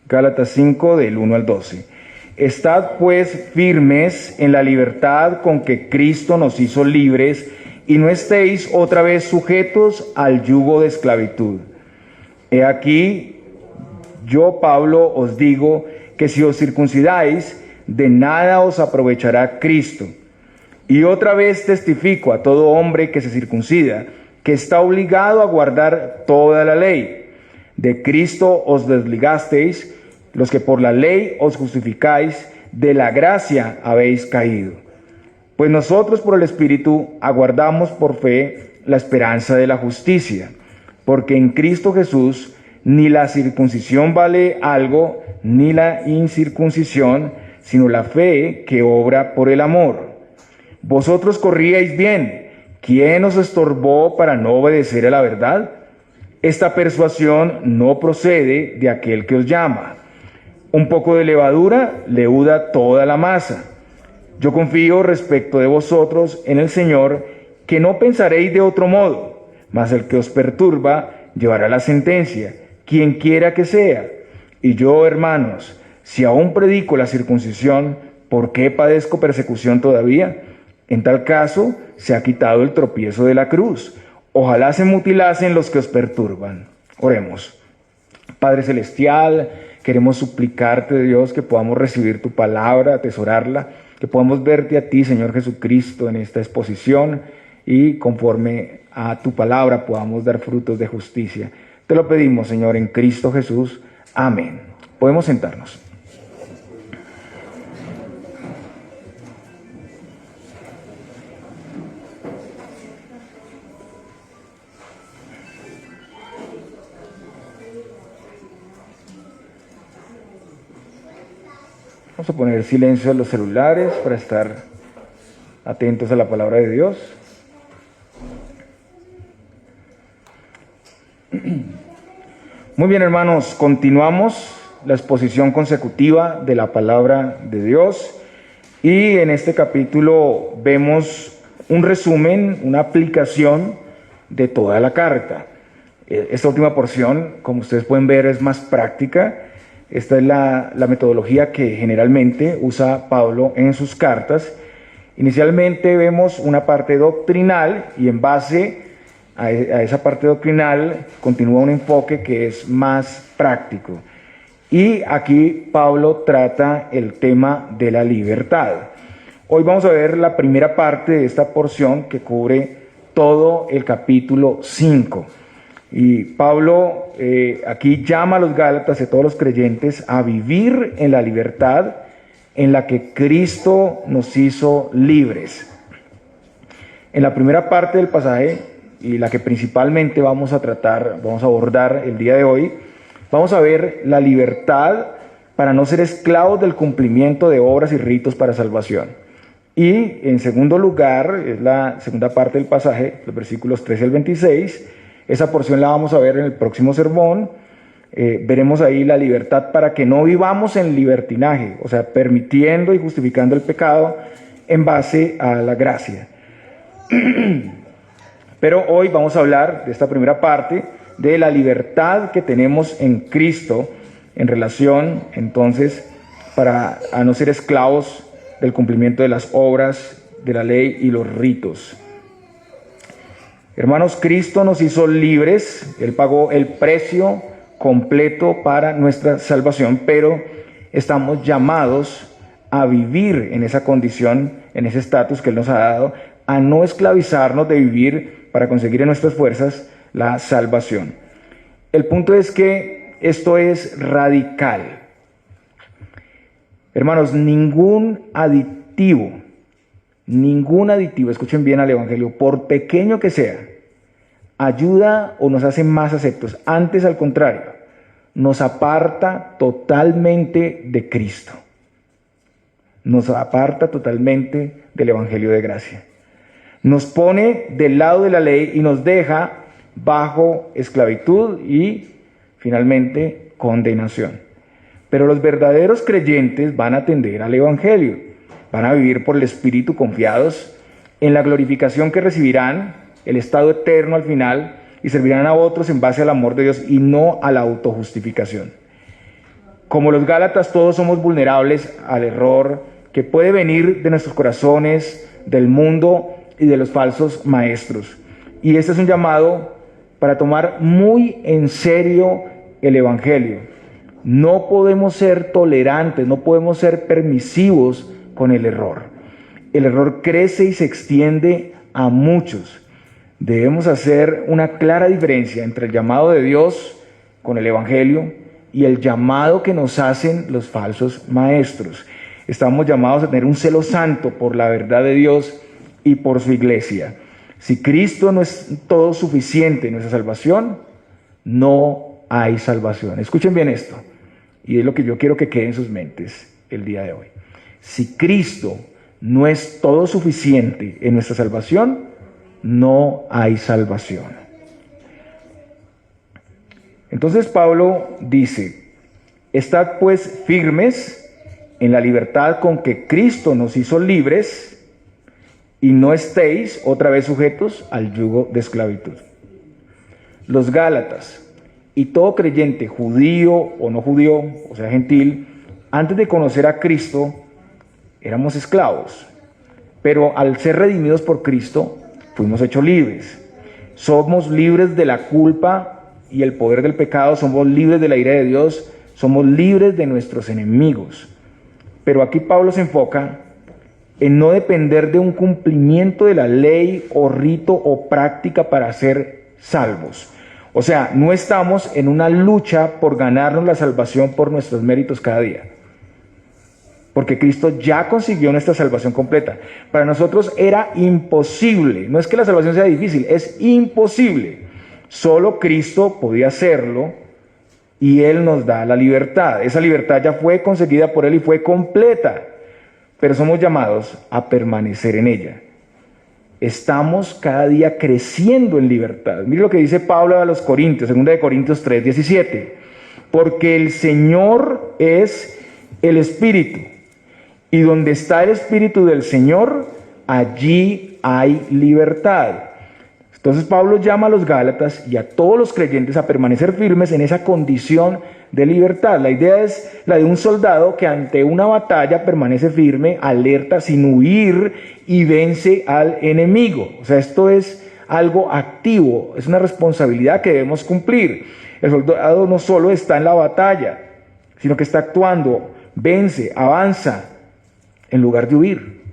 Gálatas 5, del 1 al 12. Estad pues firmes en la libertad con que Cristo nos hizo libres, y no estéis otra vez sujetos al yugo de esclavitud. He aquí, yo Pablo os digo que si os circuncidáis, de nada os aprovechará Cristo. Y otra vez testifico a todo hombre que se circuncida, que está obligado a guardar toda la ley. De Cristo os desligasteis, los que por la ley os justificáis, de la gracia habéis caído. Pues nosotros por el Espíritu aguardamos por fe la esperanza de la justicia, porque en Cristo Jesús ni la circuncisión vale algo, ni la incircuncisión, sino la fe que obra por el amor. Vosotros corríais bien. ¿Quién os estorbó para no obedecer a la verdad? Esta persuasión no procede de aquel que os llama. Un poco de levadura leuda toda la masa. Yo confío respecto de vosotros en el Señor, que no pensaréis de otro modo, mas el que os perturba llevará la sentencia, quien quiera que sea. Y yo, hermanos, si aún predico la circuncisión, ¿por qué padezco persecución todavía? En tal caso, se ha quitado el tropiezo de la cruz. Ojalá se mutilasen los que os perturban. Oremos. Padre Celestial, queremos suplicarte, Dios, que podamos recibir tu palabra, atesorarla, que podamos verte a ti, Señor Jesucristo, en esta exposición y conforme a tu palabra podamos dar frutos de justicia. Te lo pedimos, Señor, en Cristo Jesús. Amén. Podemos sentarnos. Vamos a poner silencio a los celulares para estar atentos a la palabra de Dios. Muy bien, hermanos, continuamos la exposición consecutiva de la palabra de Dios y en este capítulo vemos un resumen, una aplicación de toda la carta. Esta última porción, como ustedes pueden ver, es más práctica. Esta es la metodología que generalmente usa Pablo en sus cartas. Inicialmente vemos una parte doctrinal y en base a esa parte doctrinal continúa un enfoque que es más práctico. Y aquí Pablo trata el tema de la libertad. Hoy vamos a ver la primera parte de esta porción que cubre todo el capítulo 5. Y Pablo aquí llama a los Gálatas y a todos los creyentes a vivir en la libertad en la que Cristo nos hizo libres. En la primera parte del pasaje, y la que principalmente vamos a abordar el día de hoy, vamos a ver la libertad para no ser esclavos del cumplimiento de obras y ritos para salvación. Y en segundo lugar, es la segunda parte del pasaje, los versículos 13 al 26, esa porción la vamos a ver en el próximo sermón. Veremos ahí la libertad para que no vivamos en libertinaje, o sea, permitiendo y justificando el pecado en base a la gracia. Pero hoy vamos a hablar de esta primera parte, de la libertad que tenemos en Cristo en relación, entonces, para no ser esclavos del cumplimiento de las obras de la ley y los ritos. Hermanos, Cristo nos hizo libres, Él pagó el precio completo para nuestra salvación, pero estamos llamados a vivir en esa condición, en ese estatus que Él nos ha dado, a no esclavizarnos de vivir para conseguir en nuestras fuerzas la salvación. El punto es que esto es radical. Hermanos, ningún aditivo, escuchen bien al Evangelio, por pequeño que sea, ayuda o nos hace más aceptos. Antes, al contrario, nos aparta totalmente de Cristo. Nos aparta totalmente del Evangelio de gracia. Nos pone del lado de la ley y nos deja bajo esclavitud y, finalmente, condenación. Pero los verdaderos creyentes van a atender al Evangelio, van a vivir por el Espíritu confiados en la glorificación que recibirán, el estado eterno al final, y servirán a otros en base al amor de Dios y no a la autojustificación. Como los Gálatas, todos somos vulnerables al error que puede venir de nuestros corazones, del mundo y de los falsos maestros. Y este es un llamado para tomar muy en serio el Evangelio. No podemos ser tolerantes, no podemos ser permisivos con el error. El error crece y se extiende a muchos. Debemos hacer una clara diferencia entre el llamado de Dios con el Evangelio y el llamado que nos hacen los falsos maestros. Estamos llamados a tener un celo santo por la verdad de Dios y por su iglesia. Si Cristo no es todo suficiente en nuestra salvación, no hay salvación. Escuchen bien esto, y es lo que yo quiero que quede en sus mentes el día de hoy. Si Cristo no es todo suficiente en nuestra salvación, no hay salvación. Entonces Pablo dice: estad pues firmes en la libertad con que Cristo nos hizo libres, y no estéis otra vez sujetos al yugo de esclavitud. Los Gálatas y todo creyente, judío o no judío, o sea gentil, antes de conocer a Cristo, éramos esclavos. Pero al ser redimidos por Cristo, fuimos hechos libres. Somos libres de la culpa y el poder del pecado, somos libres de la ira de Dios, somos libres de nuestros enemigos. Pero aquí Pablo se enfoca en no depender de un cumplimiento de la ley o rito o práctica para ser salvos. O sea, no estamos en una lucha por ganarnos la salvación por nuestros méritos cada día, porque Cristo ya consiguió nuestra salvación completa. Para nosotros era imposible, no es que la salvación sea difícil, es imposible. Solo Cristo podía hacerlo y Él nos da la libertad. Esa libertad ya fue conseguida por Él y fue completa, pero somos llamados a permanecer en ella. Estamos cada día creciendo en libertad. Mire lo que dice Pablo a los Corintios, 2 Corintios 3:17. Porque el Señor es el Espíritu, y donde está el Espíritu del Señor, allí hay libertad. Entonces Pablo llama a los Gálatas y a todos los creyentes a permanecer firmes en esa condición de libertad. La idea es la de un soldado que ante una batalla permanece firme, alerta, sin huir y vence al enemigo. O sea, esto es algo activo, es una responsabilidad que debemos cumplir. El soldado no solo está en la batalla, sino que está actuando, vence, avanza, en lugar de huir.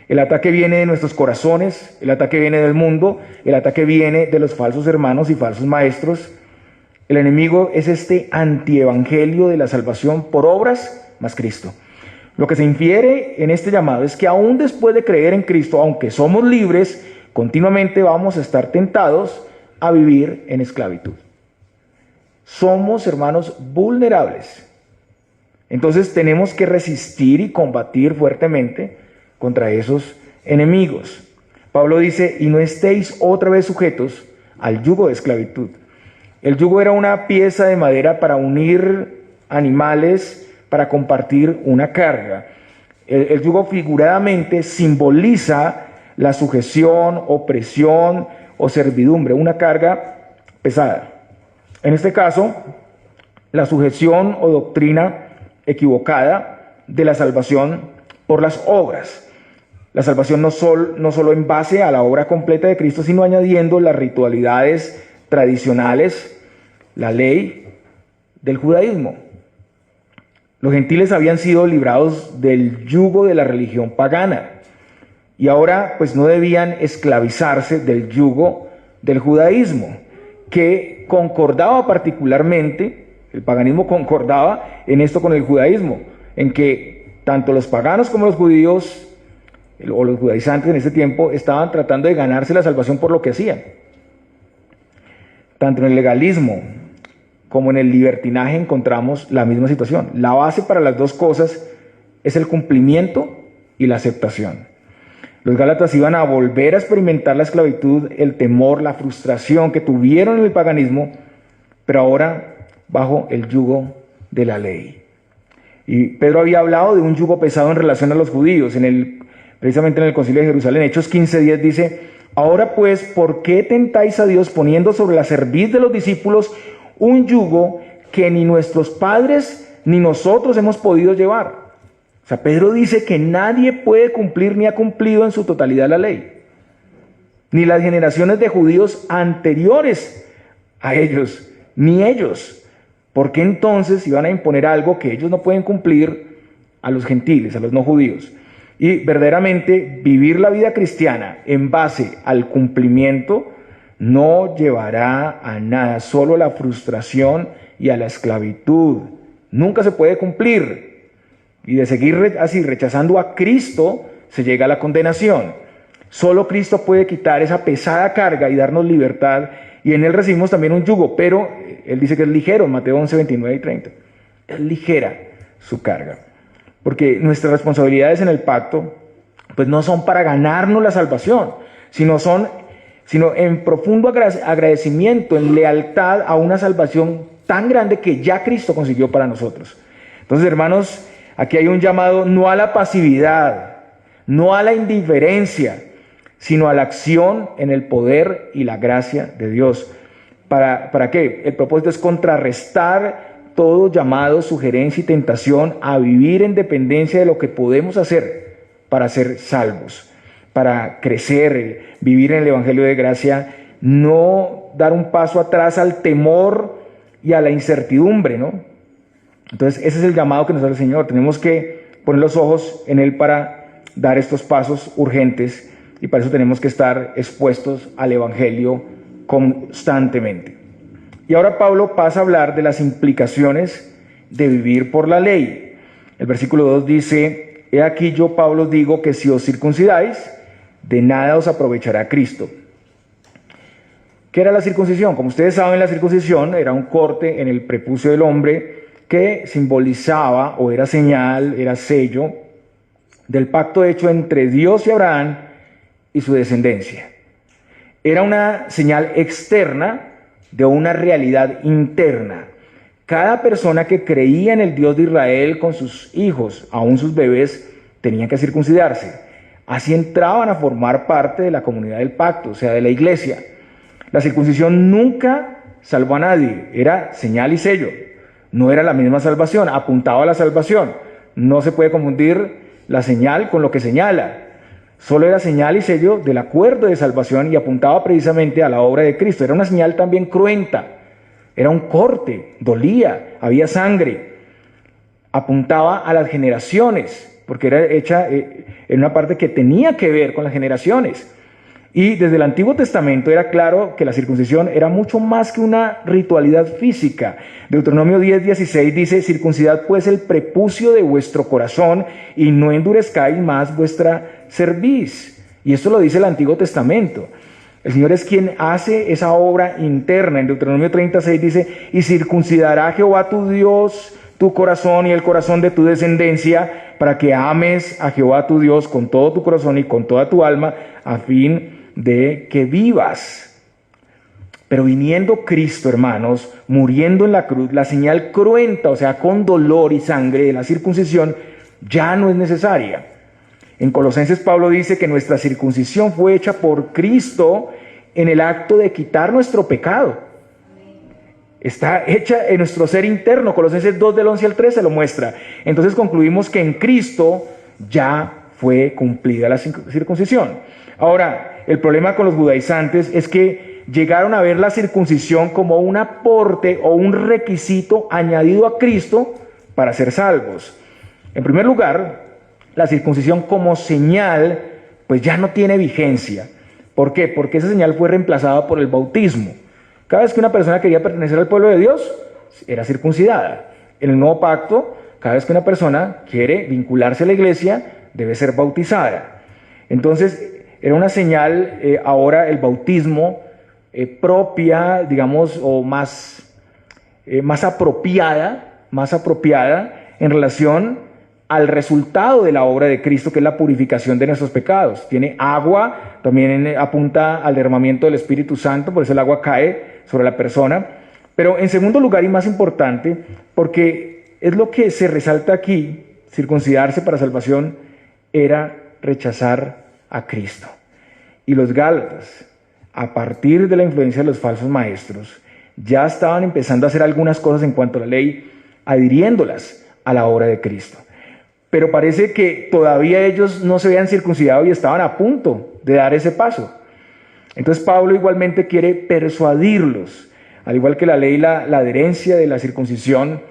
El ataque viene de nuestros corazones, el ataque viene del mundo, el ataque viene de los falsos hermanos y falsos maestros. El enemigo es este antievangelio de la salvación por obras más Cristo. Lo que se infiere en este llamado es que aún después de creer en Cristo, aunque somos libres, continuamente vamos a estar tentados a vivir en esclavitud. Somos, hermanos, vulnerables. Entonces tenemos que resistir y combatir fuertemente contra esos enemigos. Pablo dice: y no estéis otra vez sujetos al yugo de esclavitud. El yugo era una pieza de madera para unir animales, para compartir una carga. El yugo figuradamente simboliza la sujeción, opresión o servidumbre, una carga pesada. En este caso, la sujeción o doctrina equivocada de la salvación por las obras. La salvación no solo en base a la obra completa de Cristo, sino añadiendo las ritualidades tradicionales, la ley del judaísmo. Los gentiles habían sido librados del yugo de la religión pagana y ahora pues no debían esclavizarse del yugo del judaísmo, que concordaba particularmente, el paganismo concordaba en esto con el judaísmo, en que tanto los paganos como los judíos o los judaizantes en ese tiempo estaban tratando de ganarse la salvación por lo que hacían. Tanto en el legalismo como en el libertinaje encontramos la misma situación. La base para las dos cosas es el cumplimiento y la aceptación. Los Gálatas iban a volver a experimentar la esclavitud, el temor, la frustración que tuvieron en el paganismo, pero ahora bajo el yugo de la ley. Y Pedro había hablado de un yugo pesado en relación a los judíos, precisamente en el Concilio de Jerusalén. Hechos 15:10 dice: ahora pues, ¿por qué tentáis a Dios poniendo sobre la cerviz de los discípulos un yugo que ni nuestros padres ni nosotros hemos podido llevar. O sea, Pedro dice que nadie puede cumplir ni ha cumplido en su totalidad la ley, ni las generaciones de judíos anteriores a ellos, ni ellos. ¿Por qué entonces iban a imponer algo que ellos no pueden cumplir a los gentiles, a los no judíos? Y verdaderamente vivir la vida cristiana en base al cumplimiento no llevará a nada, solo a la frustración y a la esclavitud. Nunca se puede cumplir. Y de seguir así rechazando a Cristo, se llega a la condenación. Solo Cristo puede quitar esa pesada carga y darnos libertad, y en Él recibimos también un yugo, pero Él dice que es ligero, Mateo 11, 29 y 30. Es ligera su carga. Porque nuestras responsabilidades en el pacto, pues no son para ganarnos la salvación, sino en profundo agradecimiento, en lealtad a una salvación tan grande que ya Cristo consiguió para nosotros. Entonces, hermanos, aquí hay un llamado no a la pasividad, no a la indiferencia, sino a la acción en el poder y la gracia de Dios. ¿Para qué? El propósito es contrarrestar todo llamado, sugerencia y tentación a vivir en dependencia de lo que podemos hacer para ser salvos, para crecer, vivir en el Evangelio de gracia, no dar un paso atrás al temor y a la incertidumbre, ¿no? Entonces ese es el llamado que nos da el Señor. Tenemos que poner los ojos en Él para dar estos pasos urgentes, y para eso tenemos que estar expuestos al Evangelio constantemente. Y ahora Pablo pasa a hablar de las implicaciones de vivir por la ley. El versículo 2 dice: he aquí yo, Pablo, digo que si os circuncidáis, de nada os aprovechará Cristo. ¿Qué era la circuncisión? Como ustedes saben, la circuncisión era un corte en el prepucio del hombre que simbolizaba, o era señal, era sello, del pacto hecho entre Dios y Abraham y su descendencia. Era una señal externa de una realidad interna. Cada persona que creía en el Dios de Israel con sus hijos, aún sus bebés, tenían que circuncidarse. Así entraban a formar parte de la comunidad del pacto, o sea, de la iglesia. La circuncisión nunca salvó a nadie, era señal y sello. No era la misma salvación, apuntaba a la salvación. No se puede confundir la señal con lo que señala. Solo era señal y sello del acuerdo de salvación y apuntaba precisamente a la obra de Cristo. Era una señal también cruenta, era un corte, dolía, había sangre. Apuntaba a las generaciones, porque era hecha en una parte que tenía que ver con las generaciones. Y desde el Antiguo Testamento era claro que la circuncisión era mucho más que una ritualidad física. Deuteronomio 10:16 dice: circuncidad pues el prepucio de vuestro corazón y no endurezcáis más vuestra cerviz. Y esto lo dice el Antiguo Testamento. El Señor es quien hace esa obra interna. En Deuteronomio 36 dice: y circuncidará Jehová tu Dios tu corazón y el corazón de tu descendencia, para que ames a Jehová tu Dios con todo tu corazón y con toda tu alma, a fin de que vivas. Pero viniendo Cristo, hermanos, muriendo en la cruz, la señal cruenta, o sea, con dolor y sangre de la circuncisión, ya no es necesaria. En Colosenses Pablo dice que nuestra circuncisión fue hecha por Cristo en el acto de quitar nuestro pecado. Está hecha en nuestro ser interno. Colosenses 2 del 11 al 13 lo muestra. Entonces concluimos que en Cristo ya fue cumplida la circuncisión. Ahora, el problema con los judaizantes es que llegaron a ver la circuncisión como un aporte o un requisito añadido a Cristo para ser salvos. En primer lugar, la circuncisión como señal pues ya no tiene vigencia. ¿Por qué? Porque esa señal fue reemplazada por el bautismo. Cada vez que una persona quería pertenecer al pueblo de Dios, era circuncidada. En el nuevo pacto, cada vez que una persona quiere vincularse a la iglesia, debe ser bautizada. Entonces, era una señal, ahora el bautismo, propia, digamos, o más apropiada en relación al resultado de la obra de Cristo, que es la purificación de nuestros pecados. Tiene agua, también apunta al derramamiento del Espíritu Santo, por eso el agua cae sobre la persona. Pero en segundo lugar, y más importante, porque es lo que se resalta aquí, circuncidarse para salvación era rechazar a Cristo. Y los Gálatas, a partir de la influencia de los falsos maestros, Ya estaban empezando a hacer algunas cosas en cuanto a la ley, adhiriéndolas a la obra de Cristo. Pero parece que todavía ellos no se habían circuncidado y estaban a punto de dar ese paso. Entonces Pablo igualmente quiere persuadirlos, al igual que la ley, la adherencia de la circuncisión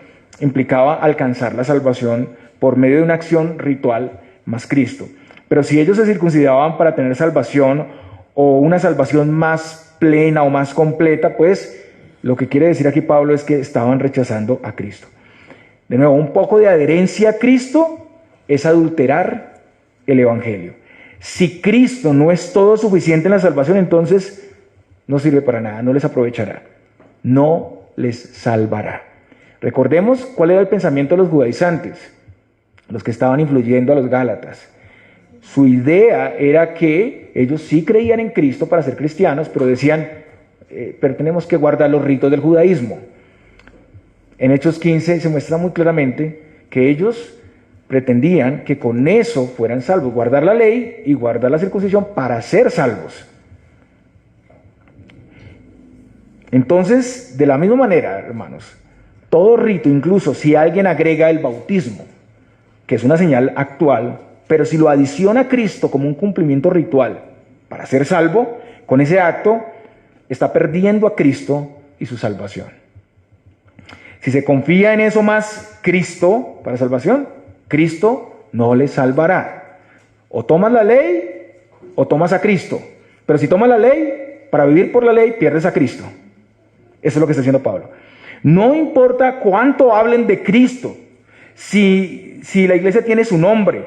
implicaba alcanzar la salvación por medio de una acción ritual más Cristo. Pero si ellos se circuncidaban para tener salvación o una salvación más plena o más completa, pues lo que quiere decir aquí Pablo es que estaban rechazando a Cristo. De nuevo, un poco de adherencia a Cristo es adulterar el Evangelio. Si Cristo no es todo suficiente en la salvación, entonces no sirve para nada, no les aprovechará, no les salvará. Recordemos cuál era el pensamiento de los judaizantes, los que estaban influyendo a los gálatas. Su idea era que ellos sí creían en Cristo para ser cristianos, pero decían, pero tenemos que guardar los ritos del judaísmo. En Hechos 15 se muestra muy claramente que ellos pretendían que con eso fueran salvos, guardar la ley y guardar la circuncisión para ser salvos. Entonces, de la misma manera, hermanos, todo rito, incluso si alguien agrega el bautismo, que es una señal actual, pero si lo adiciona a Cristo como un cumplimiento ritual para ser salvo, con ese acto está perdiendo a Cristo y su salvación. Si se confía en eso más Cristo para salvación, Cristo no le salvará. O tomas la ley o tomas a Cristo. Pero si tomas la ley, para vivir por la ley, pierdes a Cristo. Eso es lo que está diciendo Pablo. No importa cuánto hablen de Cristo, si la iglesia tiene su nombre,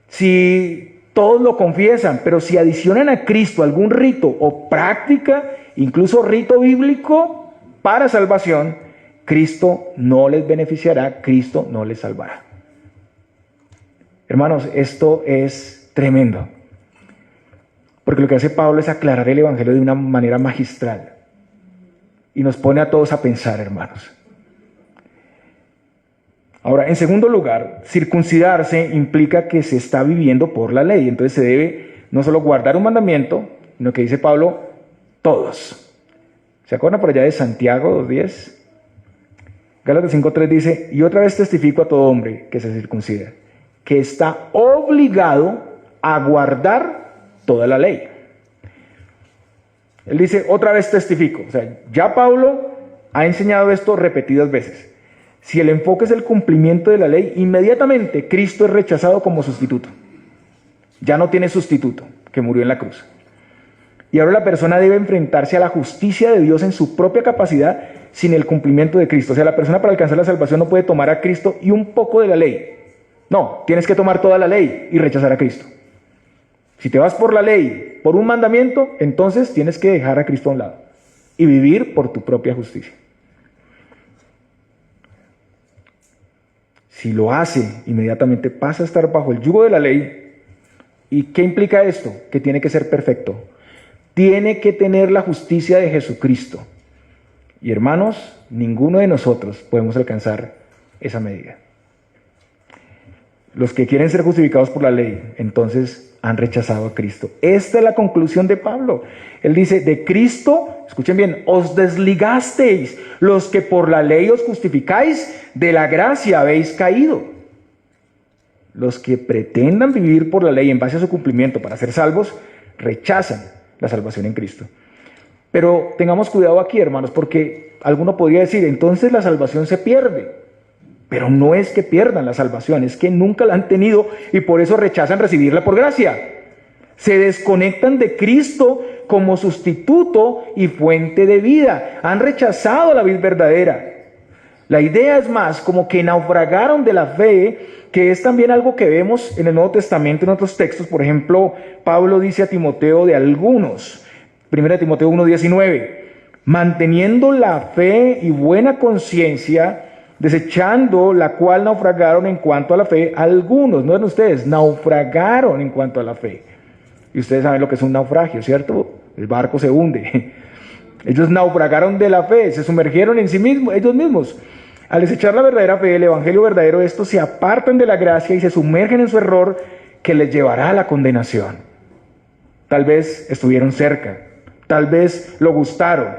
si todos lo confiesan, pero si adicionan a Cristo algún rito o práctica, incluso rito bíblico para salvación, Cristo no les beneficiará, Cristo no les salvará. Hermanos, esto es tremendo, porque lo que hace Pablo es aclarar el Evangelio de una manera magistral y nos pone a todos a pensar, hermanos. Ahora, en segundo lugar, circuncidarse implica que se está viviendo por la ley. Entonces se debe no solo guardar un mandamiento, sino que dice Pablo, todos. ¿Se acuerdan por allá de Santiago 2:10? Gálatas 5:3 dice, y otra vez testifico a todo hombre que se circuncida, que está obligado a guardar toda la ley. Él dice, otra vez testifico. O sea, ya Pablo ha enseñado esto repetidas veces. Si el enfoque es el cumplimiento de la ley, inmediatamente Cristo es rechazado como sustituto. Ya no tiene sustituto, que murió en la cruz. Y ahora la persona debe enfrentarse a la justicia de Dios en su propia capacidad sin el cumplimiento de Cristo. O sea, la persona para alcanzar la salvación no puede tomar a Cristo y un poco de la ley. No, tienes que tomar toda la ley y rechazar a Cristo. Si te vas por la ley, por un mandamiento, entonces tienes que dejar a Cristo a un lado y vivir por tu propia justicia. Si lo hace, inmediatamente pasa a estar bajo el yugo de la ley. ¿Y qué implica esto? Que tiene que ser perfecto. Tiene que tener la justicia de Jesucristo. Y hermanos, ninguno de nosotros podemos alcanzar esa medida. Los que quieren ser justificados por la ley, entonces han rechazado a Cristo. Esta es la conclusión de Pablo. Él dice, de Cristo, escuchen bien, os desligasteis, los que por la ley os justificáis, de la gracia habéis caído. Los que pretendan vivir por la ley en base a su cumplimiento para ser salvos, rechazan la salvación en Cristo. Pero tengamos cuidado aquí, hermanos, porque alguno podría decir, entonces la salvación se pierde. Pero no es que pierdan la salvación, es que nunca la han tenido y por eso rechazan recibirla por gracia. Se desconectan de Cristo como sustituto y fuente de vida. Han rechazado la vida verdadera. La idea es más como que naufragaron de la fe, que es también algo que vemos en el Nuevo Testamento, en otros textos. Por ejemplo, Pablo dice a Timoteo de algunos, 1 Timoteo 1:19, manteniendo la fe y buena conciencia, desechando la cual naufragaron en cuanto a la fe algunos, no eran ustedes, naufragaron en cuanto a la fe. Y ustedes saben lo que es un naufragio, ¿cierto? El barco se hunde. Ellos naufragaron de la fe, se sumergieron en sí mismos, ellos mismos. Al desechar la verdadera fe, el evangelio verdadero, estos se apartan de la gracia y se sumergen en su error que les llevará a la condenación. Tal vez estuvieron cerca, tal vez lo gustaron,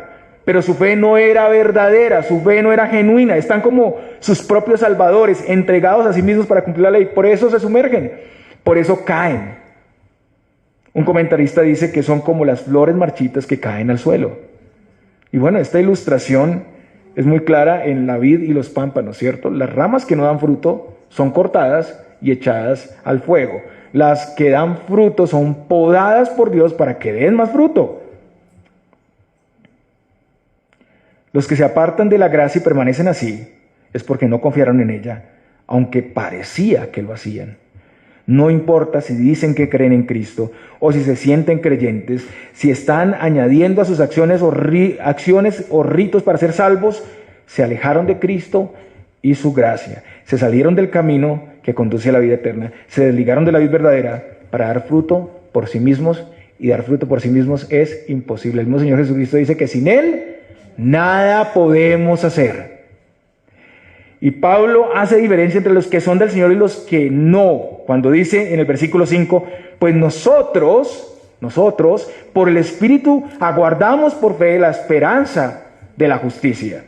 pero su fe no era verdadera, su fe no era genuina, están como sus propios salvadores, entregados a sí mismos para cumplir la ley, por eso se sumergen, por eso caen. Un comentarista dice que son como las flores marchitas que caen al suelo. Y bueno, esta ilustración es muy clara en la vid y los pámpanos, ¿cierto? Las ramas que no dan fruto son cortadas y echadas al fuego. Las que dan fruto son podadas por Dios para que den más fruto. Los que se apartan de la gracia y permanecen así es porque no confiaron en ella, aunque parecía que lo hacían. No importa si dicen que creen en Cristo o si se sienten creyentes, si están añadiendo a sus acciones o ritos para ser salvos, se alejaron de Cristo y su gracia. Se salieron del camino que conduce a la vida eterna. Se desligaron de la vida verdadera para dar fruto por sí mismos, y dar fruto por sí mismos es imposible. El mismo Señor Jesucristo dice que sin Él nada podemos hacer. Y Pablo hace diferencia entre los que son del Señor y los que no, cuando dice en el versículo 5, pues nosotros, por el Espíritu, aguardamos por fe la esperanza de la justicia.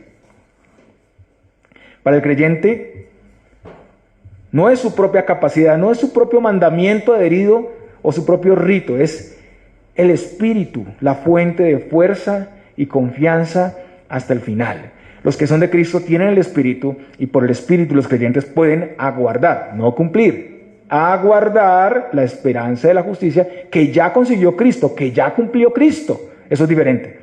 Para el creyente, no es su propia capacidad, no es su propio mandamiento adherido o su propio rito, es el Espíritu, la fuente de fuerza y confianza hasta el final. Los que son de Cristo tienen el Espíritu, y por el Espíritu los creyentes pueden aguardar, no cumplir, aguardar la esperanza de la justicia que ya consiguió Cristo, que ya cumplió Cristo. Eso es diferente.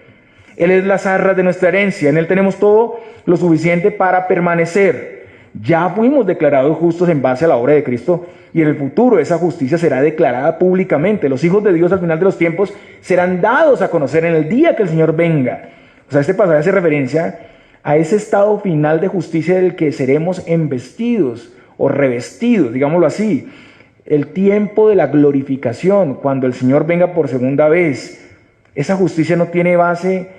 Él es las arras de nuestra herencia, en Él tenemos todo lo suficiente para permanecer. Ya fuimos declarados justos en base a la obra de Cristo, y en el futuro esa justicia será declarada públicamente. Los hijos de Dios al final de los tiempos serán dados a conocer en el día que el Señor venga. O sea, este pasaje hace referencia a ese estado final de justicia del que seremos embestidos o revestidos, digámoslo así. El tiempo de la glorificación, cuando el Señor venga por segunda vez. Esa justicia no tiene base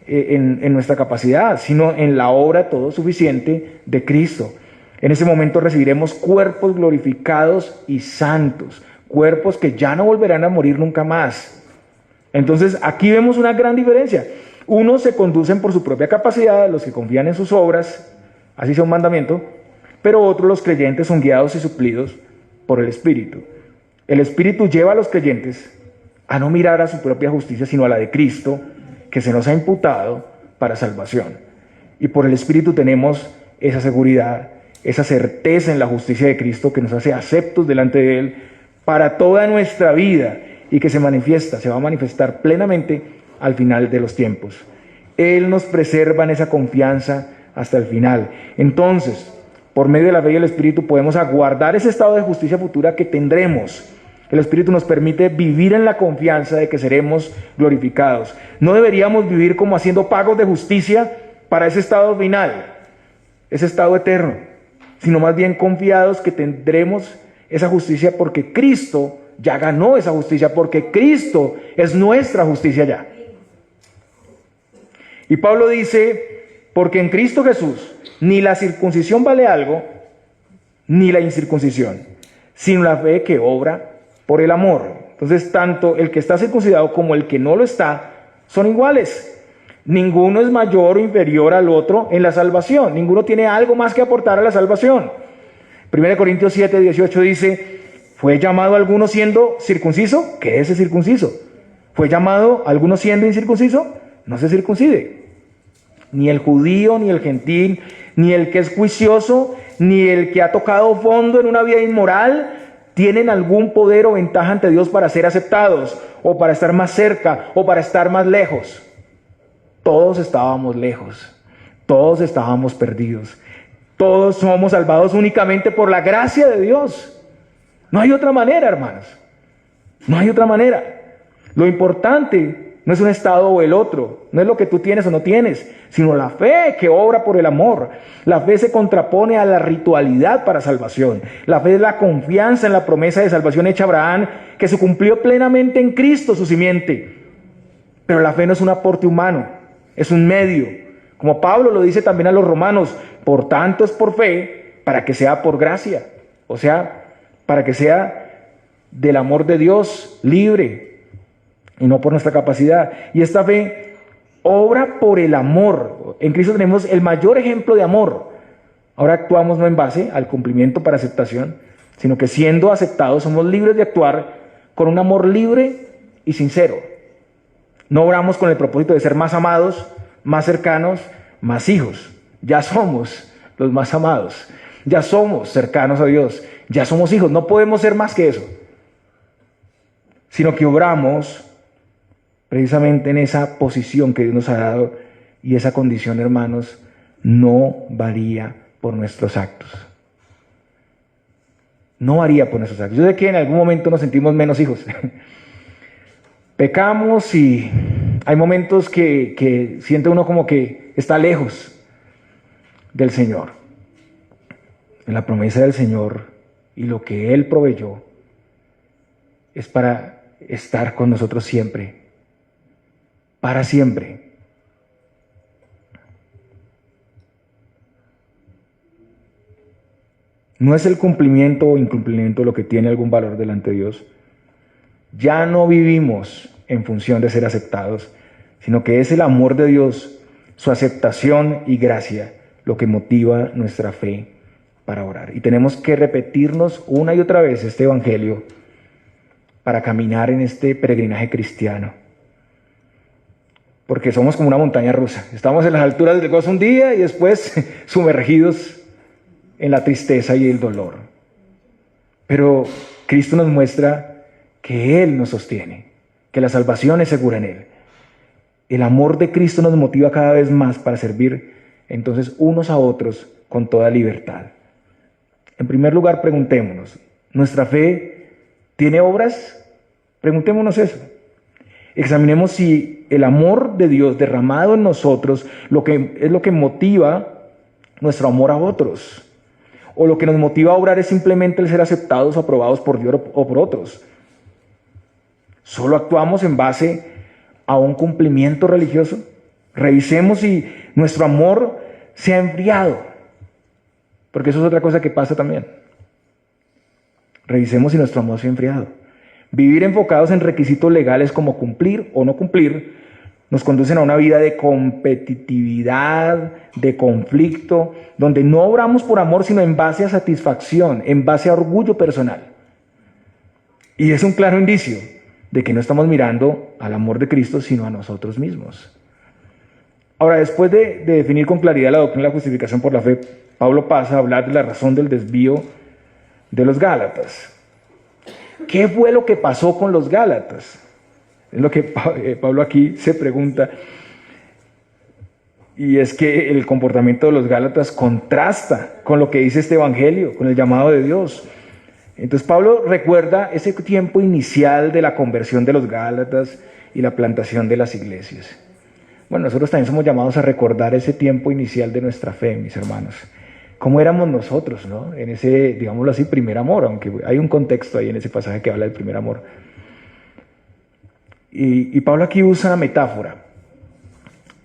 en nuestra capacidad, sino en la obra todo suficiente de Cristo. En ese momento recibiremos cuerpos glorificados y santos, cuerpos que ya no volverán a morir nunca más. Entonces aquí vemos una gran diferencia. Unos se conducen por su propia capacidad, los que confían en sus obras, así sea un mandamiento, pero otros, los creyentes, son guiados y suplidos por el Espíritu. El Espíritu lleva a los creyentes a no mirar a su propia justicia, sino a la de Cristo, que se nos ha imputado para salvación. Y por el Espíritu tenemos esa seguridad, esa certeza en la justicia de Cristo que nos hace aceptos delante de Él para toda nuestra vida, y que se va a manifestar plenamente al final de los tiempos. Él nos preserva en esa confianza hasta el final. Entonces, por medio de la fe y el Espíritu podemos aguardar ese estado de justicia futura que tendremos. El Espíritu nos permite vivir en la confianza de que seremos glorificados. No deberíamos vivir como haciendo pagos de justicia para ese estado final, ese estado eterno, sino más bien confiados que tendremos esa justicia porque Cristo ya ganó esa justicia, porque Cristo es nuestra justicia ya. Y Pablo dice, porque en Cristo Jesús ni la circuncisión vale algo, ni la incircuncisión, sino la fe que obra por el amor. Entonces, tanto el que está circuncidado como el que no lo está, son iguales. Ninguno es mayor o inferior al otro en la salvación. Ninguno tiene algo más que aportar a la salvación. 1 Corintios 7, 18 dice, ¿fue llamado alguno siendo circunciso? ¿Qué es ese circunciso? ¿Fue llamado alguno siendo incircunciso? No se circuncide. Ni el judío, ni el gentil, ni el que es juicioso, ni el que ha tocado fondo en una vida inmoral, tienen algún poder o ventaja ante Dios para ser aceptados, o para estar más cerca, o para estar más lejos. Todos estábamos lejos, todos estábamos perdidos, todos somos salvados únicamente por la gracia de Dios. No hay otra manera, hermanos, no hay otra manera. Lo importante no es un estado o el otro, no es lo que tú tienes o no tienes, sino la fe que obra por el amor. La fe se contrapone a la ritualidad para salvación. La fe es la confianza en la promesa de salvación hecha a Abraham, que se cumplió plenamente en Cristo, su simiente. Pero la fe no es un aporte humano, es un medio. Como Pablo lo dice también a los romanos, por tanto es por fe, para que sea por gracia. O sea, para que sea del amor de Dios libre, y no por nuestra capacidad. Y esta fe obra por el amor. En Cristo tenemos el mayor ejemplo de amor. Ahora actuamos no en base al cumplimiento para aceptación, sino que siendo aceptados somos libres de actuar con un amor libre y sincero. No obramos con el propósito de ser más amados, más cercanos, más hijos. Ya somos los más amados. Ya somos cercanos a Dios. Ya somos hijos. No podemos ser más que eso. Sino que obramos precisamente en esa posición que Dios nos ha dado, y esa condición, hermanos, no varía por nuestros actos. No varía por nuestros actos. Yo sé que en algún momento nos sentimos menos hijos. Pecamos y hay momentos que siente uno como que está lejos del Señor. En la promesa del Señor y lo que Él proveyó es para estar con nosotros siempre, para siempre. No es el cumplimiento o incumplimiento lo que tiene algún valor delante de Dios. Ya no vivimos en función de ser aceptados, sino que es el amor de Dios, su aceptación y gracia, lo que motiva nuestra fe para orar. Y tenemos que repetirnos una y otra vez este evangelio para caminar en este peregrinaje cristiano. Porque somos como una montaña rusa. Estamos en las alturas del gozo un día y después sumergidos en la tristeza y el dolor. Pero Cristo nos muestra que Él nos sostiene, que la salvación es segura en Él. El amor de Cristo nos motiva cada vez más para servir entonces unos a otros con toda libertad. En primer lugar, preguntémonos, ¿nuestra fe tiene obras? Preguntémonos eso. Examinemos si el amor de Dios derramado en nosotros es lo que motiva nuestro amor a otros. O lo que nos motiva a obrar es simplemente el ser aceptados o aprobados por Dios o por otros. ¿Solo actuamos en base a un cumplimiento religioso? Revisemos si nuestro amor se ha enfriado, porque eso es otra cosa que pasa también. Revisemos si nuestro amor se ha enfriado. Vivir enfocados en requisitos legales como cumplir o no cumplir nos conducen a una vida de competitividad, de conflicto, donde no obramos por amor, sino en base a satisfacción, en base a orgullo personal. Y es un claro indicio de que no estamos mirando al amor de Cristo, sino a nosotros mismos. Ahora, después de definir con claridad la doctrina de la justificación por la fe, Pablo pasa a hablar de la razón del desvío de los Gálatas. ¿Qué fue lo que pasó con los Gálatas? Es lo que Pablo aquí se pregunta. Y es que el comportamiento de los Gálatas contrasta con lo que dice este evangelio, con el llamado de Dios. Entonces Pablo recuerda ese tiempo inicial de la conversión de los Gálatas y la plantación de las iglesias. Bueno, nosotros también somos llamados a recordar ese tiempo inicial de nuestra fe, mis hermanos. ¿Cómo éramos nosotros, no? En ese, digámoslo así, primer amor, aunque hay un contexto ahí en ese pasaje que habla del primer amor. Y Pablo aquí usa una metáfora.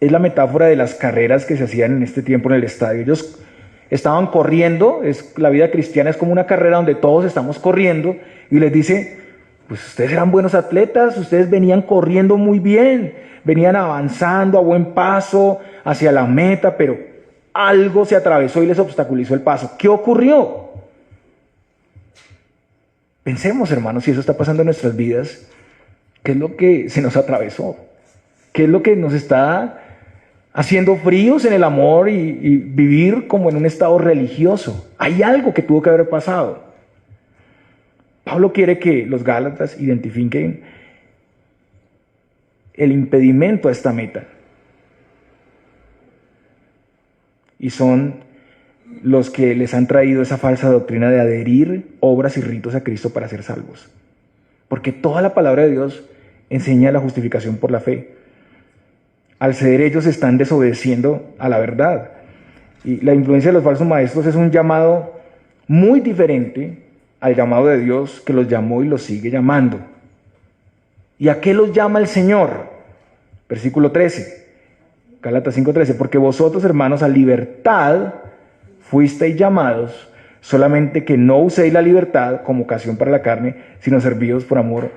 Es la metáfora de las carreras que se hacían en este tiempo en el estadio. Ellos estaban corriendo, la vida cristiana es como una carrera donde todos estamos corriendo, y les dice, pues ustedes eran buenos atletas, ustedes venían corriendo muy bien, venían avanzando a buen paso hacia la meta, pero algo se atravesó y les obstaculizó el paso. ¿Qué ocurrió? Pensemos, hermanos, si eso está pasando en nuestras vidas, ¿qué es lo que se nos atravesó? ¿Qué es lo que nos está haciendo fríos en el amor y vivir como en un estado religioso? Hay algo que tuvo que haber pasado. Pablo quiere que los Gálatas identifiquen el impedimento a esta meta. Y son los que les han traído esa falsa doctrina de adherir obras y ritos a Cristo para ser salvos. Porque toda la palabra de Dios enseña la justificación por la fe. Al ceder ellos están desobedeciendo a la verdad. Y la influencia de los falsos maestros es un llamado muy diferente al llamado de Dios, que los llamó y los sigue llamando. ¿Y a qué los llama el Señor? Versículo 13, Gálatas 5:13, porque vosotros, hermanos, a libertad fuisteis llamados, solamente que no uséis la libertad como ocasión para la carne, sino servíos por amor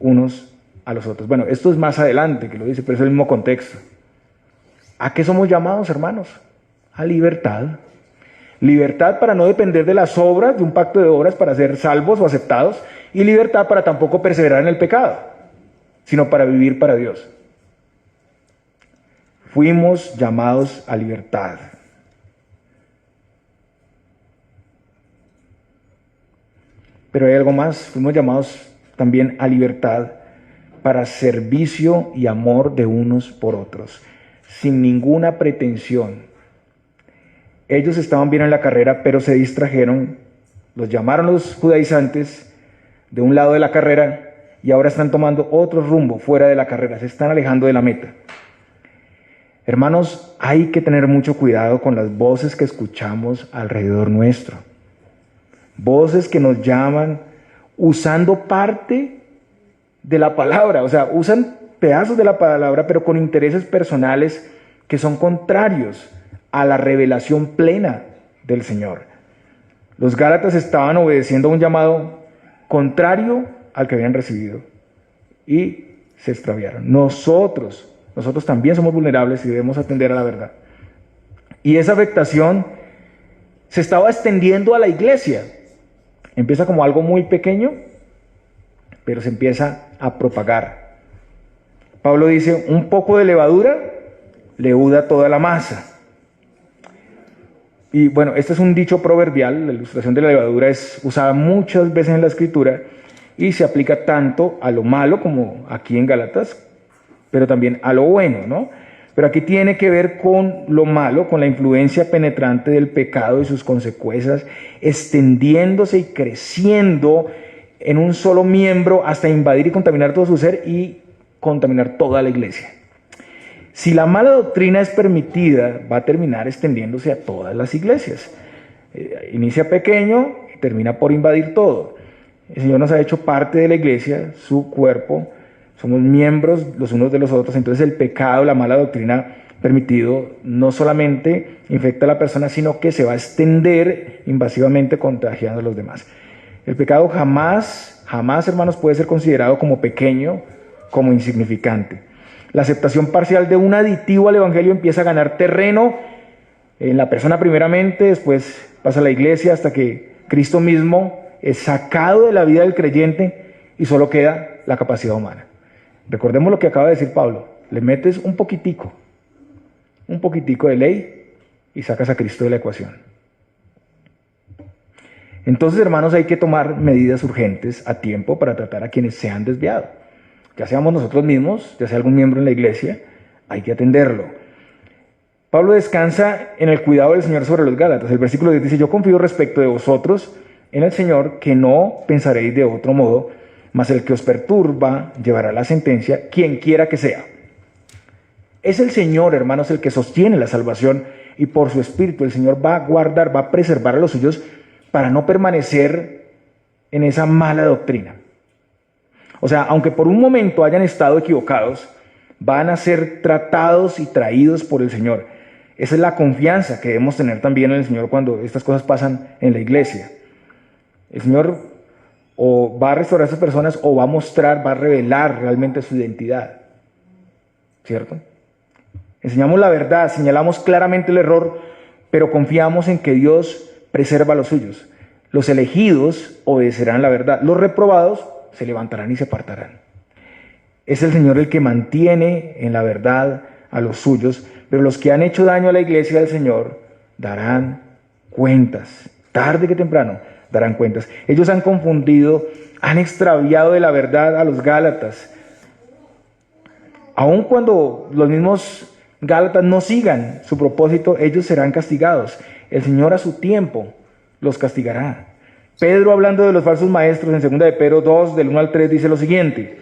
unos a los otros. Bueno, esto es más adelante que lo dice, pero es el mismo contexto. ¿A qué somos llamados, hermanos? A libertad. Libertad para no depender de las obras, de un pacto de obras para ser salvos o aceptados, y libertad para tampoco perseverar en el pecado, sino para vivir para Dios. Fuimos llamados a libertad. Pero hay algo más, fuimos llamados también a libertad para servicio y amor de unos por otros, sin ninguna pretensión. Ellos estaban bien en la carrera, pero se distrajeron, los llamaron los judaizantes de un lado de la carrera y ahora están tomando otro rumbo fuera de la carrera, se están alejando de la meta. Hermanos, hay que tener mucho cuidado con las voces que escuchamos alrededor nuestro. Voces que nos llaman usando parte de la palabra, o sea, usan pedazos de la palabra, pero con intereses personales que son contrarios a la revelación plena del Señor. Los Gálatas estaban obedeciendo a un llamado contrario al que habían recibido y se extraviaron. Nosotros también somos vulnerables y debemos atender a la verdad. Y esa afectación se estaba extendiendo a la iglesia. Empieza como algo muy pequeño, pero se empieza a propagar. Pablo dice, un poco de levadura leuda toda la masa. Y bueno, este es un dicho proverbial, la ilustración de la levadura es usada muchas veces en la Escritura y se aplica tanto a lo malo como aquí en Gálatas, pero también a lo bueno, ¿no? Pero aquí tiene que ver con lo malo, con la influencia penetrante del pecado y sus consecuencias, extendiéndose y creciendo en un solo miembro hasta invadir y contaminar todo su ser y contaminar toda la iglesia. Si la mala doctrina es permitida, va a terminar extendiéndose a todas las iglesias. Inicia pequeño y termina por invadir todo. El Señor nos ha hecho parte de la iglesia, su cuerpo, somos miembros los unos de los otros, entonces el pecado, la mala doctrina permitido, no solamente infecta a la persona, sino que se va a extender invasivamente contagiando a los demás. El pecado jamás, hermanos, puede ser considerado como pequeño, como insignificante. La aceptación parcial de un aditivo al evangelio empieza a ganar terreno en la persona primeramente, después pasa a la iglesia hasta que Cristo mismo es sacado de la vida del creyente y solo queda la capacidad humana. Recordemos lo que acaba de decir Pablo, le metes un poquitico de ley y sacas a Cristo de la ecuación. Entonces, hermanos, hay que tomar medidas urgentes a tiempo para tratar a quienes se han desviado. Ya seamos nosotros mismos, ya sea algún miembro en la iglesia, hay que atenderlo. Pablo descansa en el cuidado del Señor sobre los Gálatas. El versículo 10 dice, yo confío respecto de vosotros en el Señor que no pensaréis de otro modo, mas el que os perturba llevará la sentencia, quien quiera que sea. Es el Señor, hermanos, el que sostiene la salvación y por su Espíritu el Señor va a guardar, va a preservar a los suyos para no permanecer en esa mala doctrina. O sea, aunque por un momento hayan estado equivocados, van a ser tratados y traídos por el Señor. Esa es la confianza que debemos tener también en el Señor cuando estas cosas pasan en la iglesia. El Señor o va a restaurar a esas personas o va a mostrar, va a revelar realmente su identidad. ¿Cierto? Enseñamos la verdad, señalamos claramente el error, pero confiamos en que Dios preserva a los suyos. Los elegidos obedecerán la verdad. Los reprobados se levantarán y se apartarán. Es el Señor el que mantiene en la verdad a los suyos, pero los que han hecho daño a la iglesia del Señor darán cuentas. Tarde que temprano darán cuentas. Ellos han confundido, han extraviado de la verdad a los Gálatas. Aun cuando los mismos Gálatas no sigan su propósito, ellos serán castigados. El Señor a su tiempo los castigará. Pedro, hablando de los falsos maestros, en 2 de Pedro 2, del 1 al 3, dice lo siguiente: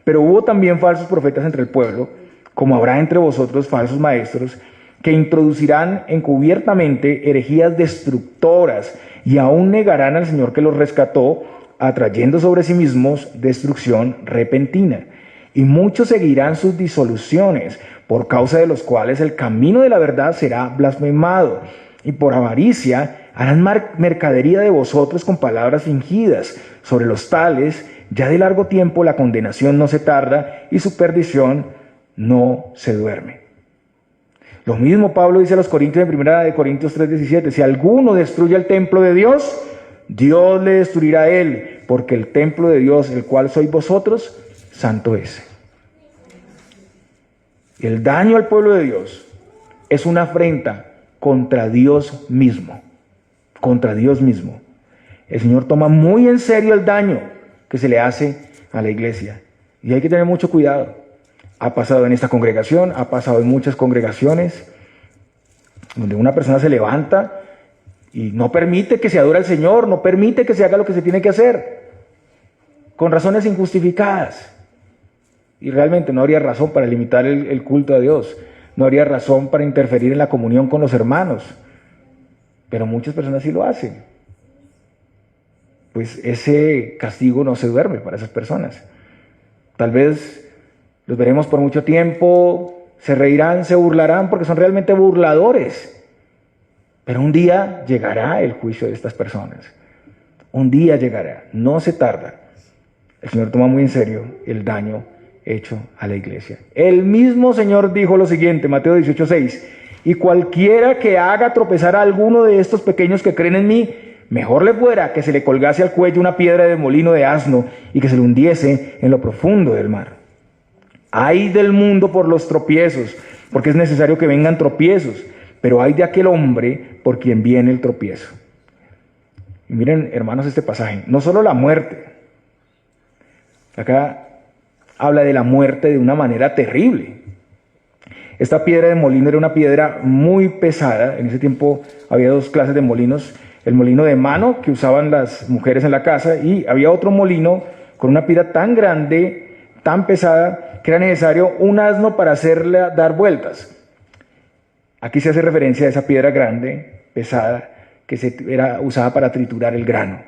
pero hubo también falsos profetas entre el pueblo, como habrá entre vosotros falsos maestros, que introducirán encubiertamente herejías destructoras y aún negarán al Señor que los rescató, atrayendo sobre sí mismos destrucción repentina. Y muchos seguirán sus disoluciones, por causa de los cuales el camino de la verdad será blasfemado, y por avaricia harán mercadería de vosotros con palabras fingidas. Sobre los tales, ya de largo tiempo la condenación no se tarda y su perdición no se duerme. Lo mismo Pablo dice a los Corintios en 1 Corintios 3:17, si alguno destruye el templo de Dios, Dios le destruirá a él, porque el templo de Dios, el cual sois vosotros, santo es. El daño al pueblo de Dios es una afrenta contra Dios mismo, contra Dios mismo. El Señor toma muy en serio el daño que se le hace a la iglesia y hay que tener mucho cuidado. Ha pasado en esta congregación, ha pasado en muchas congregaciones donde una persona se levanta y no permite que se adore al Señor, no permite que se haga lo que se tiene que hacer, con razones injustificadas. Y realmente no habría razón para limitar el culto a Dios, no habría razón para interferir en la comunión con los hermanos, pero muchas personas sí lo hacen. Pues ese castigo no se duerme para esas personas. Tal vez los veremos por mucho tiempo, se reirán, se burlarán porque son realmente burladores. Pero un día llegará el juicio de estas personas. Un día llegará, no se tarda. El Señor toma muy en serio el daño hecho a la iglesia. El mismo Señor dijo lo siguiente, Mateo 18:6, y cualquiera que haga tropezar a alguno de estos pequeños que creen en mí, mejor le fuera que se le colgase al cuello una piedra de molino de asno y que se le hundiese en lo profundo del mar. Ay del mundo por los tropiezos, porque es necesario que vengan tropiezos, pero ay de aquel hombre por quien viene el tropiezo. Y miren, hermanos, este pasaje, no solo la muerte, acá habla de la muerte de una manera terrible. Esta piedra de molino era una piedra muy pesada. En ese tiempo había dos clases de molinos, el molino de mano que usaban las mujeres en la casa y había otro molino con una piedra tan grande, tan pesada, que era necesario un asno para hacerla dar vueltas. Aquí se hace referencia a esa piedra grande, pesada, que era usada para triturar el grano.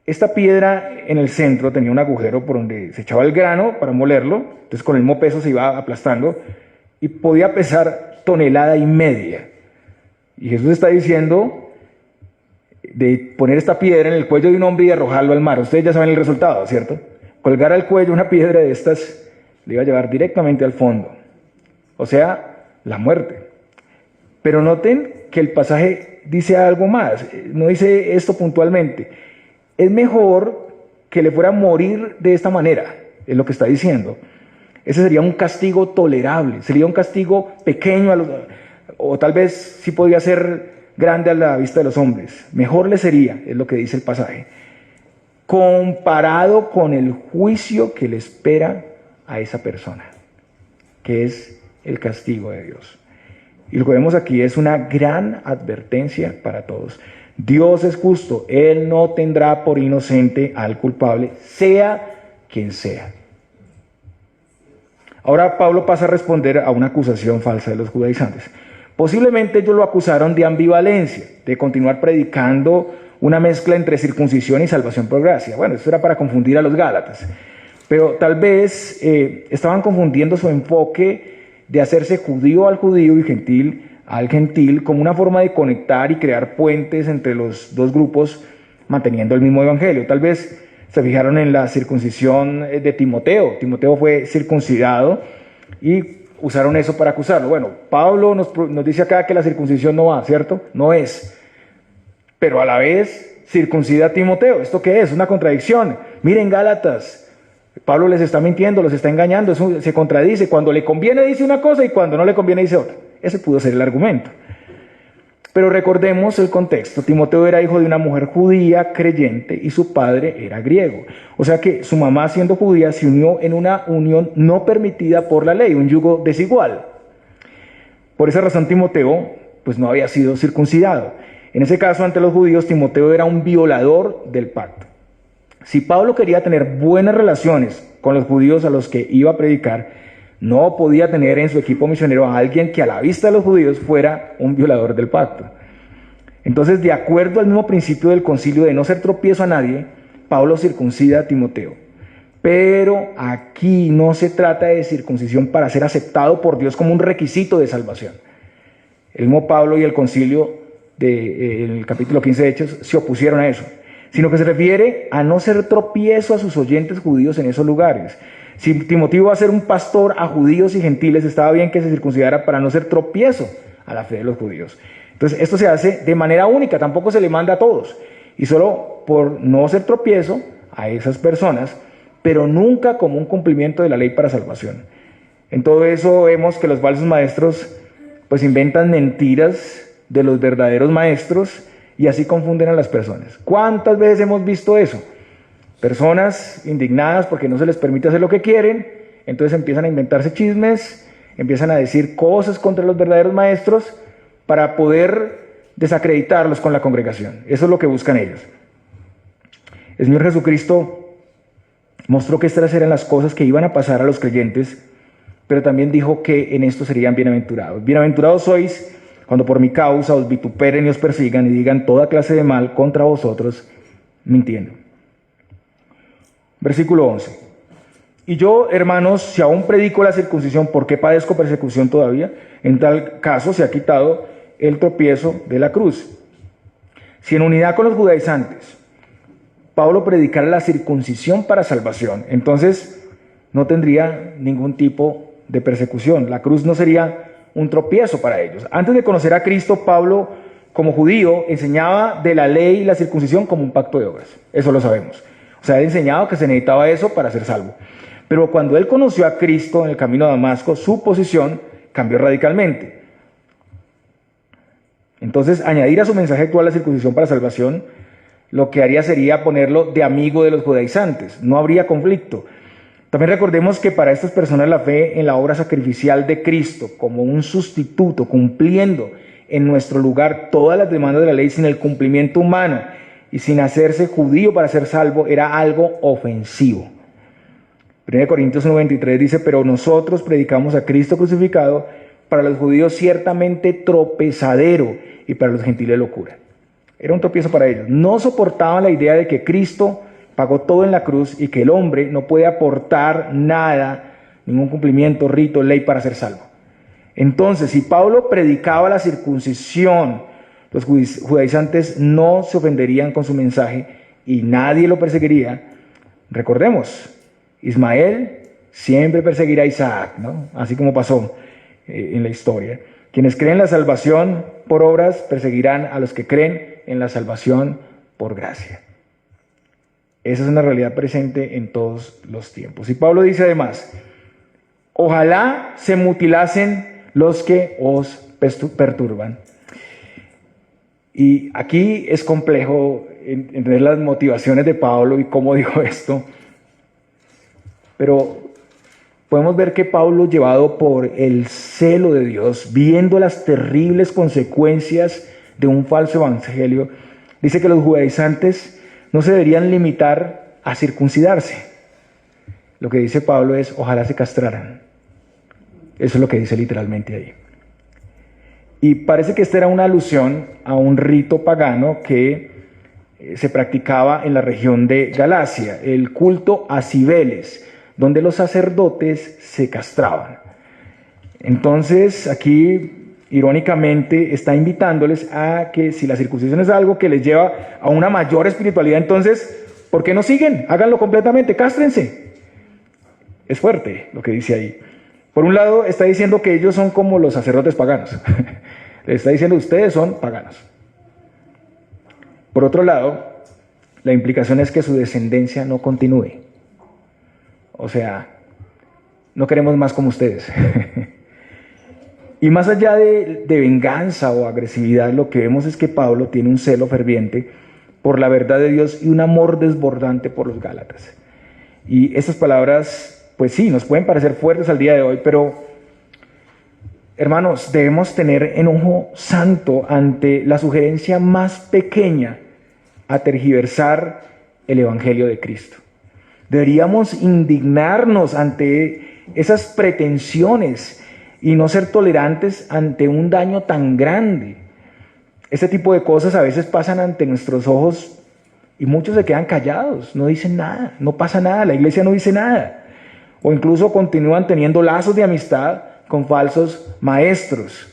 Esta piedra en el centro tenía un agujero por donde se echaba el grano para molerlo, entonces con el mismo peso se iba aplastando y podía pesar 1,5 toneladas. Y Jesús está diciendo de poner esta piedra en el cuello de un hombre y arrojarlo al mar. Ustedes ya saben el resultado, ¿cierto? Colgar al cuello una piedra de estas le iba a llevar directamente al fondo, o sea, la muerte. Pero noten que el pasaje dice algo más, no dice esto puntualmente. Es mejor que le fuera a morir de esta manera, es lo que está diciendo. Ese sería un castigo tolerable, sería un castigo pequeño, o tal vez sí podría ser grande a la vista de los hombres. Mejor le sería, es lo que dice el pasaje, comparado con el juicio que le espera a esa persona, que es el castigo de Dios. Y lo que vemos aquí es una gran advertencia para todos. Dios es justo, Él no tendrá por inocente al culpable, sea quien sea. Ahora Pablo pasa a responder a una acusación falsa de los judaizantes. Posiblemente ellos lo acusaron de ambivalencia, de continuar predicando una mezcla entre circuncisión y salvación por gracia. Bueno, eso era para confundir a los gálatas. Pero tal vez estaban confundiendo su enfoque de hacerse judío al judío y gentil al gentil como una forma de conectar y crear puentes entre los dos grupos manteniendo el mismo evangelio. Tal vez se fijaron en la circuncisión de Timoteo. Timoteo fue circuncidado y usaron eso para acusarlo. Bueno, Pablo nos dice acá que la circuncisión no va, ¿cierto? No es. Pero a la vez circuncida a Timoteo. ¿Esto qué es? Una contradicción. Miren, Gálatas, Pablo les está mintiendo, los está engañando, eso se contradice. Cuando le conviene dice una cosa y cuando no le conviene dice otra. Ese pudo ser el argumento. Pero recordemos el contexto. Timoteo era hijo de una mujer judía creyente y su padre era griego. O sea que su mamá, siendo judía, se unió en una unión no permitida por la ley, un yugo desigual. Por esa razón Timoteo pues no había sido circuncidado. En ese caso, ante los judíos, Timoteo era un violador del pacto. Si Pablo quería tener buenas relaciones con los judíos a los que iba a predicar, no podía tener en su equipo misionero a alguien que a la vista de los judíos fuera un violador del pacto. Entonces, de acuerdo al mismo principio del concilio de no ser tropiezo a nadie, Pablo circuncida a Timoteo. Pero aquí no se trata de circuncisión para ser aceptado por Dios como un requisito de salvación. El mismo Pablo y el concilio del capítulo 15 de Hechos se opusieron a eso, sino que se refiere a no ser tropiezo a sus oyentes judíos en esos lugares. Si Timoteo iba a ser un pastor a judíos y gentiles, estaba bien que se circuncidara para no ser tropiezo a la fe de los judíos. Entonces esto se hace de manera única, tampoco se le manda a todos. Y solo por no ser tropiezo a esas personas, pero nunca como un cumplimiento de la ley para salvación. En todo eso vemos que los falsos maestros pues inventan mentiras de los verdaderos maestros y así confunden a las personas. ¿Cuántas veces hemos visto eso? Personas indignadas porque no se les permite hacer lo que quieren, entonces empiezan a inventarse chismes, empiezan a decir cosas contra los verdaderos maestros para poder desacreditarlos con la congregación. Eso es lo que buscan ellos. El Señor Jesucristo mostró que estas eran las cosas que iban a pasar a los creyentes, pero también dijo que en esto serían bienaventurados. Bienaventurados sois cuando por mi causa os vituperen y os persigan y digan toda clase de mal contra vosotros, mintiendo. Versículo 11. Y yo, hermanos, si aún predico la circuncisión, ¿por qué padezco persecución todavía? En tal caso se ha quitado el tropiezo de la cruz. Si en unidad con los judaizantes Pablo predicara la circuncisión para salvación, entonces no tendría ningún tipo de persecución. La cruz no sería un tropiezo para ellos. Antes de conocer a Cristo, Pablo, como judío, enseñaba de la ley y la circuncisión como un pacto de obras. Eso lo sabemos. O sea, él enseñaba que se necesitaba eso para ser salvo. Pero cuando él conoció a Cristo en el camino a Damasco, su posición cambió radicalmente. Entonces, añadir a su mensaje actual la circuncisión para salvación, lo que haría sería ponerlo de amigo de los judaizantes. No habría conflicto. También recordemos que para estas personas la fe en la obra sacrificial de Cristo, como un sustituto, cumpliendo en nuestro lugar todas las demandas de la ley sin el cumplimiento humano y sin hacerse judío para ser salvo, era algo ofensivo. 1 Corintios 1:23 dice, pero nosotros predicamos a Cristo crucificado, para los judíos ciertamente tropezadero y para los gentiles locura. Era un tropiezo para ellos. No soportaban la idea de que Cristo pagó todo en la cruz y que el hombre no puede aportar nada, ningún cumplimiento, rito, ley para ser salvo. Entonces, si Pablo predicaba la circuncisión, los judaizantes no se ofenderían con su mensaje y nadie lo perseguiría. Recordemos, Ismael siempre perseguirá a Isaac, ¿no? Así como pasó en la historia. Quienes creen en la salvación por obras perseguirán a los que creen en la salvación por gracia. Esa es una realidad presente en todos los tiempos. Y Pablo dice además, ojalá se mutilasen los que os perturban. Y aquí es complejo entender las motivaciones de Pablo y cómo dijo esto, pero podemos ver que Pablo, llevado por el celo de Dios, viendo las terribles consecuencias de un falso evangelio, dice que los judaizantes no se deberían limitar a circuncidarse. Lo que dice Pablo es, ojalá se castraran. Eso es lo que dice literalmente ahí. Y parece que esta era una alusión a un rito pagano que se practicaba en la región de Galacia, el culto a Cibeles, donde los sacerdotes se castraban. Entonces, aquí, irónicamente, está invitándoles a que si la circuncisión es algo que les lleva a una mayor espiritualidad, entonces, ¿por qué no siguen? Háganlo completamente, cástrense. Es fuerte lo que dice ahí. Por un lado, está diciendo que ellos son como los sacerdotes paganos. Le está diciendo, ustedes son paganos. Por otro lado, la implicación es que su descendencia no continúe. O sea, no queremos más como ustedes. Y más allá de venganza o agresividad, lo que vemos es que Pablo tiene un celo ferviente por la verdad de Dios y un amor desbordante por los Gálatas. Y estas palabras, pues sí, nos pueden parecer fuertes al día de hoy, pero hermanos, debemos tener enojo santo ante la sugerencia más pequeña a tergiversar el Evangelio de Cristo. Deberíamos indignarnos ante esas pretensiones y no ser tolerantes ante un daño tan grande. Este tipo de cosas a veces pasan ante nuestros ojos y muchos se quedan callados, no dicen nada, no pasa nada, la iglesia no dice nada. O incluso continúan teniendo lazos de amistad con falsos maestros.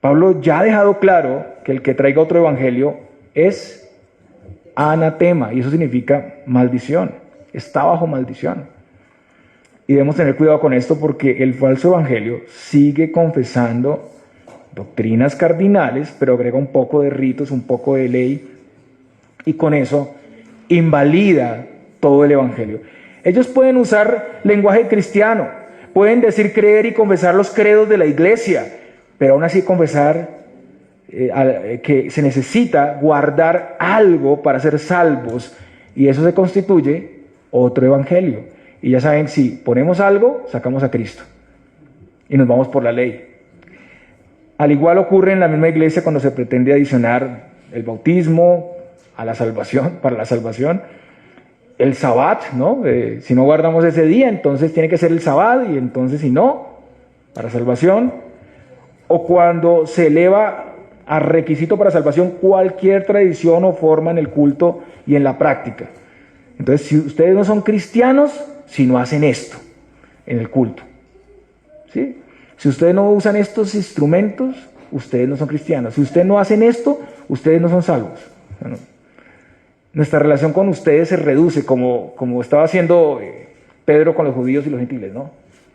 Pablo ya ha dejado claro que el que traiga otro evangelio es anatema, y eso significa maldición, está bajo maldición. Y debemos tener cuidado con esto porque el falso evangelio sigue confesando doctrinas cardinales, pero agrega un poco de ritos, un poco de ley, y con eso invalida todo el evangelio. Ellos pueden usar lenguaje cristiano, pueden decir creer y confesar los credos de la iglesia, pero aún así confesar que se necesita guardar algo para ser salvos, y eso se constituye otro evangelio. Y ya saben, si ponemos algo, sacamos a Cristo y nos vamos por la ley. Al igual ocurre en la misma iglesia cuando se pretende adicionar el bautismo a la salvación, para la salvación, el sabbat, ¿no? Si no guardamos ese día, entonces tiene que ser el sabbat, y entonces si no, para salvación. O cuando se eleva a requisito para salvación cualquier tradición o forma en el culto y en la práctica. Entonces, si ustedes no son cristianos, si no hacen esto en el culto, ¿sí? Si ustedes no usan estos instrumentos, ustedes no son cristianos. Si ustedes no hacen esto, ustedes no son salvos. Bueno, nuestra relación con ustedes se reduce, como estaba haciendo Pedro con los judíos y los gentiles, ¿no?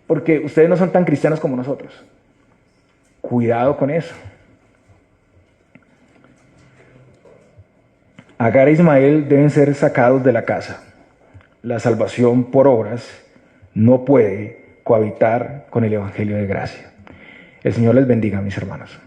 Porque ustedes no son tan cristianos como nosotros. Cuidado con eso. Agar e Ismael deben ser sacados de la casa. La salvación por obras no puede cohabitar con el evangelio de gracia. El Señor les bendiga, mis hermanos.